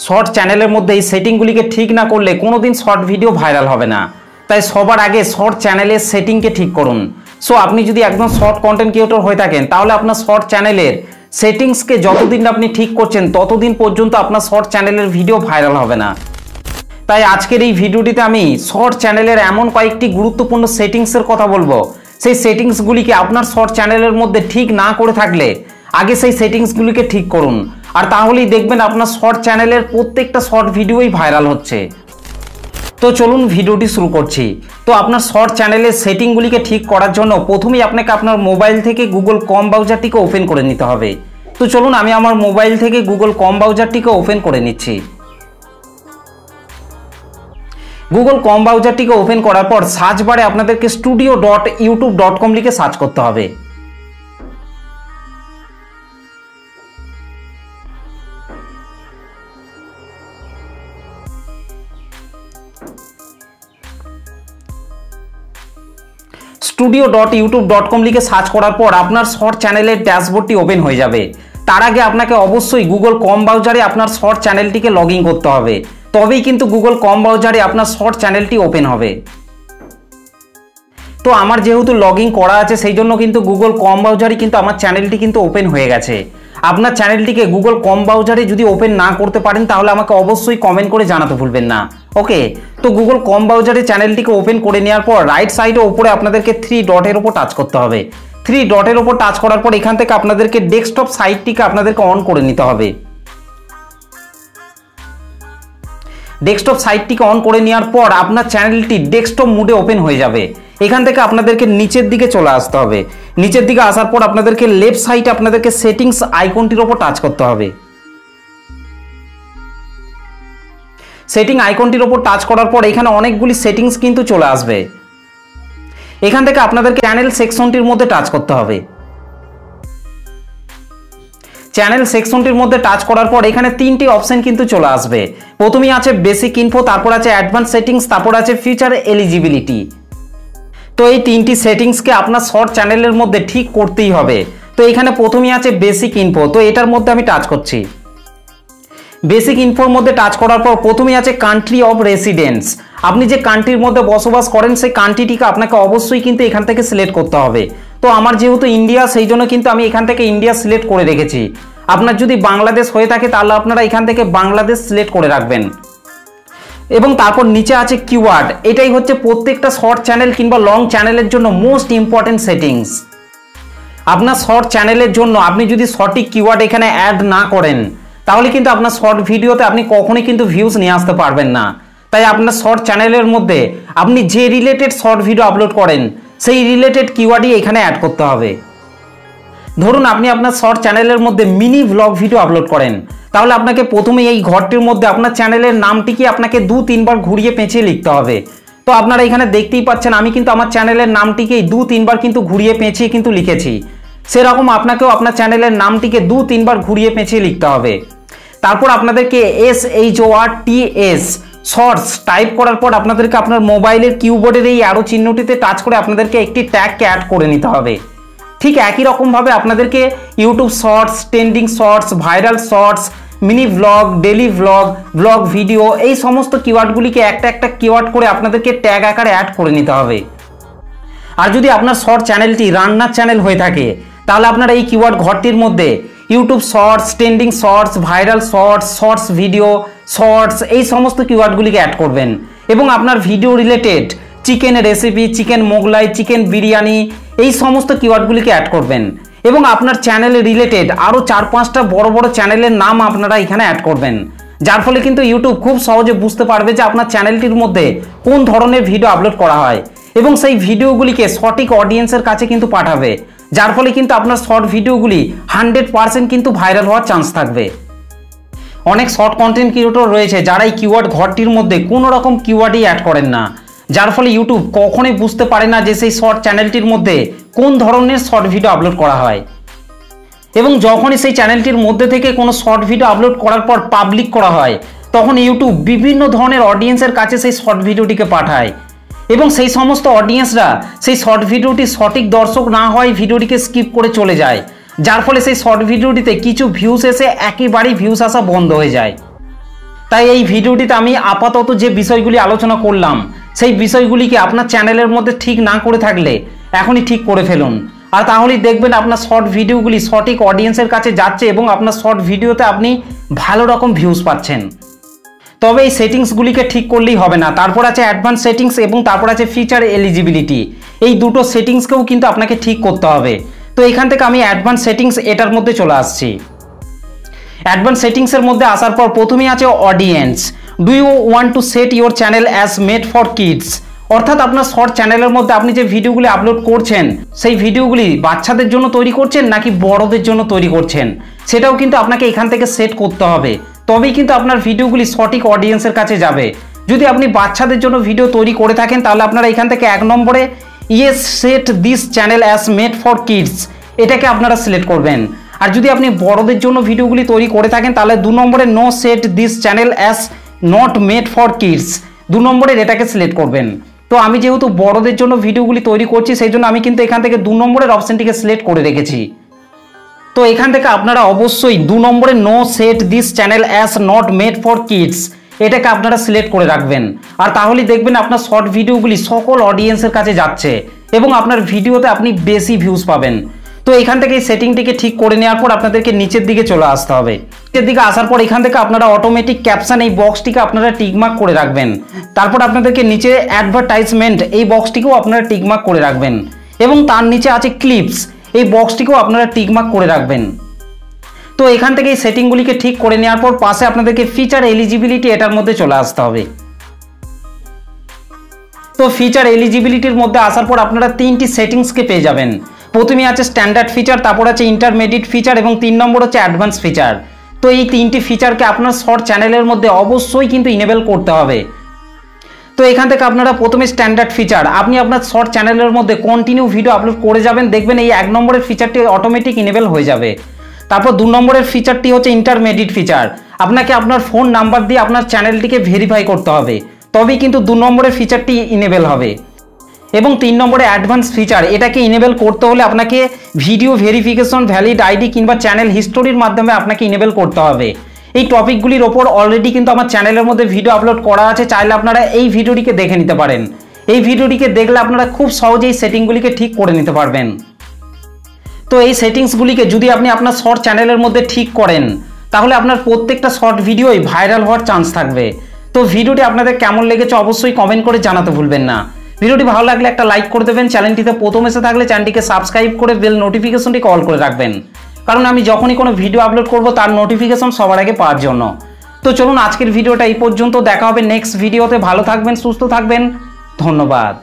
Short চ্যানেলের মধ্যে এই সেটিংগুলিকে ঠিক না করলে কোনোদিন শর্ট ভিডিও ভাইরাল হবে না। তাই সবার আগে শর্ট চ্যানেলের সেটিংকে ঠিক করুন। সো আপনি যদি একদম শর্ট কন্টেন্ট ক্রিয়েটর হয়ে থাকেন তাহলে আপনার শর্ট চ্যানেলের সেটিংসকে যতদিন আপনি ঠিক করছেন ততদিন পর্যন্ত আপনার শর্ট চ্যানেলের ভিডিও ভাইরাল হবে না। তাই আজকের এই ভিডিওটিতে আমি শর্ট চ্যানেলের এমন কয়েকটি গুরুত্বপূর্ণ সেটিংসের কথা বলবো। সেই সেটিংসগুলিকে আপনার শর্ট চ্যানেলের মধ্যে ঠিক না করে থাকলে আগে সেই সেটিংসগুলিকে ঠিক করুন, আর তাহলেই দেখবেন আপনার শর্ট চ্যানেলের প্রত্যেকটা শর্ট ভিডিওই ভাইরাল হচ্ছে। তো চলুন ভিডিওটি শুরু করছি। তো আপনার শর্ট চ্যানেলের সেটিংগুলিকে ঠিক করার জন্য প্রথমেই আপনাকে আপনার মোবাইল থেকে গুগল ক্রোম ব্রাউজারটিকে ওপেন করে নিতে হবে। তো চলুন আমি আমার মোবাইল থেকে গুগল ক্রোম ব্রাউজারটিকে ওপেন করে নিচ্ছি। গুগল ক্রোম ব্রাউজারটিকে ওপেন করার পর সার্চ বারে আপনাদেরকে studio.youtube.com লিখে সার্চ করতে হবে। studio.youtube.com লিখে সার্চ করার পর আপনার শর্ট চ্যানেলের ড্যাশবোর্ডটি ওপেন হয়ে যাবে। তার আগে আপনাকে অবশ্যই গুগল ক্রোম ব্রাউজারে আপনার শর্ট চ্যানেলটিকে লগ ইন করতে হবে, তবেই কিন্তু গুগল ক্রোম ব্রাউজারে আপনার শর্ট চ্যানেলটি ওপেন হবে। তো আমার যেহেতু লগ ইন করা আছে সেই জন্য কিন্তু গুগল ক্রোম ব্রাউজারে কিন্তু আমার চ্যানেলটি কিন্তু ওপেন হয়ে গেছে। আপনার চ্যানেলটিকে গুগল ক্রোম ব্রাউজারে যদি ওপেন না করতে পারেন তাহলে আমাকে অবশ্যই কমেন্ট করে জানাতে ভুলবেন না। ওকে, তো গুগল ক্রোম ব্রাউজারে চ্যানেলটিকে ওপেন করে নেওয়ার পর রাইট সাইডে উপরে আপনাদেরকে 3 ডটের উপর টাচ করতে হবে। 3 ডটের উপর টাচ করার পর এখান থেকে আপনাদেরকে ডেস্কটপ সাইটটিকে আপনাদেরকে অন করে নিতে হবে। ডেস্কটপ সাইটটিকে অন করে নেওয়ার পর আপনার চ্যানেলটি ডেস্কটপ মোডে ওপেন হয়ে যাবে। এখান থেকে আপনাদেরকে নিচের দিকে চলে আসতে হবে। নিচের দিকে আসার পর আপনাদেরকে লেফট সাইডে আপনাদেরকে সেটিংস আইকনটির উপর টাচ করতে হবে। সেটিং আইকনটির উপর টাচ করার পর এখানে অনেকগুলি সেটিংস কিন্তু চলে আসবে। এখান থেকে আপনাদেরকে চ্যানেল সেকশনটির মধ্যে টাচ করতে হবে। চ্যানেল সেকশনটির মধ্যে টাচ করার পর এখানে 3টি অপশন কিন্তু চলে আসবে। প্রথমেই আছে বেসিক ইনফো, তারপর আছে অ্যাডভান্স সেটিংস, তারপর আছে ফিচার এলিজিবিলিটি। তো এই 3টি সেটিংসকে আপনার শর্ট চ্যানেলের মধ্যে ঠিক করতেই হবে। তো এখানে প্রথমেই আছে বেসিক ইনফো, তো এটার মধ্যে আমি টাচ করছি। বেসিক ইনফোর মধ্যে টাচ করার পর প্রথমেই আছে কান্ট্রি অফ রেসিডেন্স। আপনি যে কান্ট্রির মধ্যে বসবাস করেন সেই কান্ট্রিটিকে আপনাকে অবশ্যই কিন্তু এখান থেকে সিলেক্ট করতে হবে। তো আমার যেহেতু ইন্ডিয়া সেই জন্য কিন্তু আমি এখান থেকে ইন্ডিয়া সিলেক্ট করে রেখেছি। আপনার যদি বাংলাদেশ হয়ে থাকে তাহলে আপনারা এখান থেকে বাংলাদেশ সিলেক্ট করে রাখবেন। এবং তারপর নিচে আছে কিওয়ার্ড। এটাই হচ্ছে প্রত্যেকটা শর্ট চ্যানেল কিংবা লং চ্যানেলের জন্য মোস্ট ইম্পর্টেন্ট সেটিংস। আপনার শর্ট চ্যানেলের জন্য আপনি যদি সঠিক কিওয়ার্ড এখানে অ্যাড না করেন তাহলে কিন্তু আপনার শর্ট ভিডিওতে আপনি কখনোই কিন্তু ভিউজ নিয়ে আসতে পারবেন না। তাই আপনার শর্ট চ্যানেলের মধ্যে আপনি যে রিলেটেড শর্ট ভিডিও আপলোড করেন সেই রিলেটেড কিওয়ার্ডই এখানে অ্যাড করতে হবে। ধরুন আপনি আপনার শর্ট চ্যানেলের মধ্যে মিনি ব্লগ ভিডিও আপলোড করেন, তাহলে আপনাকে প্রথমে এই ঘরটির মধ্যে আপনার চ্যানেলের নামটিকে আপনাকে 2-3 বার ঘুরিয়ে পেঁচিয়ে লিখতে হবে। তো আপনারা এখানে দেখতেই পাচ্ছেন আমি কিন্তু আমার চ্যানেলের নামটিকেই 2-3 বার কিন্তু ঘুরিয়ে পেঁচিয়ে কিন্তু লিখেছি। সেরকম আপনাকেও আপনার চ্যানেলের নামটিকে 2-3 বার ঘুরিয়ে পেঁচিয়ে লিখতে হবে। তারপর আপনাদেরকে SHORTS শর্টস টাইপ করার পর আপনাদেরকে আপনার মোবাইলের কিবোর্ডের এই অ্যারো চিহ্নটিতে টাচ করে আপনাদেরকে একটি ট্যাগকে অ্যাড করে নিতে হবে। ঠিক একই রকমভাবে আপনাদেরকে YouTube shorts, trending shorts, viral shorts, mini vlog, daily vlog, vlog video এই সমস্ত কিওয়ার্ডগুলিকে একটা একটা কিওয়ার্ড করে আপনাদেরকে ট্যাগ আকারে অ্যাড করে নিতে হবে। আর যদি আপনার শর্ট চ্যানেলটি রান্নার চ্যানেল হয়ে থাকে তাহলে আপনারা এই কিওয়ার্ড ঘরটির মধ্যে YouTube shorts, trending shorts, viral shorts, shorts video, shorts এই সমস্ত কিওয়ার্ডগুলিকে অ্যাড করবেন। এবং আপনার video related chicken recipe, chicken Mughlai, chicken biryani এই সমস্ত কিওয়ার্ডগুলিকে অ্যাড করবেন। এবং আপনার চ্যানেল রিলেটেড আরও 4-5টা বড় বড় চ্যানেলের নাম আপনারা এখানে অ্যাড করবেন, যার ফলে কিন্তু ইউটিউব খুব সহজে বুঝতে পারবে যে আপনার চ্যানেলটির মধ্যে কোন ধরনের ভিডিও আপলোড করা হয় এবং সেই ভিডিওগুলিকে সঠিক অডিয়েন্সের কাছে কিন্তু পাঠাবে, যার ফলে কিন্তু আপনার শর্ট ভিডিওগুলি 100% কিন্তু ভাইরাল হওয়ার চান্স থাকবে। অনেক শর্ট কন্টেন্ট ক্রিয়েটর রয়েছে যারা এই কিওয়ার্ড ঘরটির মধ্যে কোনো রকম কিওয়ার্ডই অ্যাড করেন না, যার ফলে ইউটিউব কখনোই বুঝতে পারে না যে সেই শর্ট চ্যানেলটির মধ্যে কোন ধরনের শর্ট ভিডিও আপলোড করা হয়। এবং যখনই সেই চ্যানেলটির মধ্যে থেকে কোনো শর্ট ভিডিও আপলোড করার পর পাবলিক করা হয় তখন ইউটিউব বিভিন্ন ধরনের অডিয়েন্সের কাছে সেই শর্ট ভিডিওটিকে পাঠায় এবং সেই সমস্ত অডিয়েন্সরা সেই শর্ট ভিডিওটি সঠিক দর্শক না হয় ভিডিওটিকে স্কিপ করে চলে যায়, যার ফলে সেই শর্ট ভিডিওটিতে কিছু ভিউস এসে একেবারেই ভিউস আসা বন্ধ হয়ে যায়। তাই এই ভিডিওটিতে আমি আপাতত যে বিষয়গুলি আলোচনা করলাম সেই বিষয়গুলিকে আপনার চ্যানেলের মধ্যে ঠিক না করে থাকলে এখনই ঠিক করে ফেলুন, আর তাহলেই দেখবেন আপনার শর্ট ভিডিওগুলি সঠিক অডিয়েন্সের কাছে যাচ্ছে এবং আপনার শর্ট ভিডিওতে আপনি ভালো রকম ভিউজ পাচ্ছেন। তবে এই সেটিংসগুলিকে ঠিক করলেই হবে না, তারপর আছে অ্যাডভান্স সেটিংস এবং তারপর আছে ফিচার এলিজিবিলিটি। এই দুটো সেটিংসকেও কিন্তু আপনাকে ঠিক করতে হবে। তো এখান থেকে আমি অ্যাডভান্স সেটিংস এটার মধ্যে চলে আসছি। অ্যাডভান্স সেটিংসের মধ্যে আসার পর প্রথমেই আছে audience. Do you want to set your channel as made for kids, অর্থাৎ আপনার শর্ট চ্যানেলের মধ্যে আপনি যে ভিডিওগুলি আপলোড করছেন সেই ভিডিওগুলি বাচ্চাদের জন্য তৈরি করছেন নাকি বড়দের জন্য তৈরি করছেন, সেটাও কিন্তু আপনাকে এখান থেকে সেট করতে হবে। তবেই কিন্তু আপনার ভিডিওগুলি সঠিক অডিয়েন্সের কাছে যাবে। যদি আপনি বাচ্চাদের জন্য ভিডিও তৈরি করে থাকেন তাহলে আপনারা এখান থেকে 1 নম্বরে yes set this channel as made for kids এটাকে আপনারা সিলেক্ট করবেন। আর যদি আপনি বড়দের জন্য ভিডিওগুলি তৈরি করে থাকেন তাহলে 2 নম্বরে no set this channel as not made for kids 2 নম্বরের এটাকে সিলেক্ট করবেন। তো আমি যেহেতু বড়দের জন্য ভিডিওগুলি তৈরি করছি সেই জন্য আমি কিন্তু এখান থেকে 2 নম্বরের অপশনটিকে সিলেক্ট করে রেখেছি। তো এখান থেকে আপনারা অবশ্যই 2 নম্বরে no set this channel as not made for kids এটাকে আপনারা সিলেক্ট করে রাখবেন। আর তাহলেই দেখবেন আপনার শর্ট ভিডিওগুলি সকল অডিয়েন্সের কাছে যাচ্ছে এবং আপনার ভিডিওতে আপনি বেশি ভিউজ পাবেন। তো এখান থেকে এই সেটিংটিকে ঠিক করে নেওয়ার পর আপনাদেরকে নিচের দিকে চলে আসতে হবে। নিচের দিকে আসার পর এখান থেকে আপনারা অটোমেটিক ক্যাপশন এই বক্সটিকে আপনারা টিকমার্ক করে রাখবেন। তারপর আপনাদেরকে নিচে অ্যাডভার্টাইজমেন্ট এই বক্সটিকেও আপনারা টিকমার্ক করে রাখবেন এবং তার নিচে আছে ক্লিপস এই বক্সটিকেও আপনারা টিকমার্ক করে রাখবেন। তো এখান থেকে এই সেটিংগুলিকে ঠিক করে নেওয়ার পর পাশে আপনাদেরকে ফিচার এলিজিবিলিটি এটার মধ্যে চলে আসতে হবে। তো ফিচার এলিজিবিলিটির মধ্যে আসার পর আপনারা 3টি সেটিংসকে পেয়ে যাবেন। প্রথমে আছে স্ট্যান্ডার্ড ফিচার, তারপর আছে ইন্টারমিডিয়েট ফিচার এবং 3 নম্বর হচ্ছে অ্যাডভান্স ফিচার। তো এই 3টি ফিচারকে আপনার শর্ট চ্যানেলের মধ্যে অবশ্যই কিন্তু ইনেবল করতে হবে। তো এখান থেকে আপনারা প্রথমে স্ট্যান্ডার্ড ফিচার, আপনি আপনার শর্ট চ্যানেলের মধ্যে কন্টিনিউ ভিডিও আপলোড করে যাবেন, দেখবেন এই 1 নম্বরের ফিচারটি অটোমেটিক ইনেবল হয়ে যাবে। তারপর 2 নম্বরের ফিচারটি হচ্ছে ইন্টারমিডিয়েট ফিচার, আপনাকে আপনার ফোন নাম্বার দিয়ে আপনার চ্যানেলটিকে ভেরিফাই করতে হবে, তবেই কিন্তু 2 নম্বরের ফিচারটি ইনেবল হবে। এবং 3 নম্বরে অ্যাডভান্স ফিচার, এটাকে ইনেবল করতে হলে আপনাকে ভিডিও ভেরিফিকেশন, ভ্যালিড আইডি কিংবা চ্যানেল হিস্টোরির মাধ্যমে আপনাকে ইনেবল করতে হবে। এই টপিকগুলির ওপর অলরেডি কিন্তু আমার চ্যানেলের মধ্যে ভিডিও আপলোড করা আছে, চাইলে আপনারা এই ভিডিওটিকে দেখে নিতে পারেন। এই ভিডিওটিকে দেখলে আপনারা খুব সহজেই সেটিংগুলিকে ঠিক করে নিতে পারবেন। তো এই সেটিংসগুলিকে যদি আপনি আপনার শর্ট চ্যানেলের মধ্যে ঠিক করেন তাহলে আপনার প্রত্যেকটা শর্ট ভিডিওই ভাইরাল হওয়ার চান্স থাকবে। তো ভিডিওটি আপনাদের কেমন লেগেছে অবশ্যই কমেন্ট করে জানাতে ভুলবেন না। ভিডিওটি ভালো লাগলে একটা লাইক করে দেবেন, চ্যানেলটিতে প্রথম এসে থাকলে চ্যানেলটিকে সাবস্ক্রাইব করে বেল নোটিফিকেশনটি অল করে রাখবেন, কারণ আমি যখনই কোনো ভিডিও আপলোড করব তার নোটিফিকেশন সবার আগে পাওয়ার জন্য। তো চলুন আজকের ভিডিওটা এই পর্যন্ত, দেখা হবে নেক্সট ভিডিওতে। ভালো থাকবেন, সুস্থ থাকবেন, ধন্যবাদ।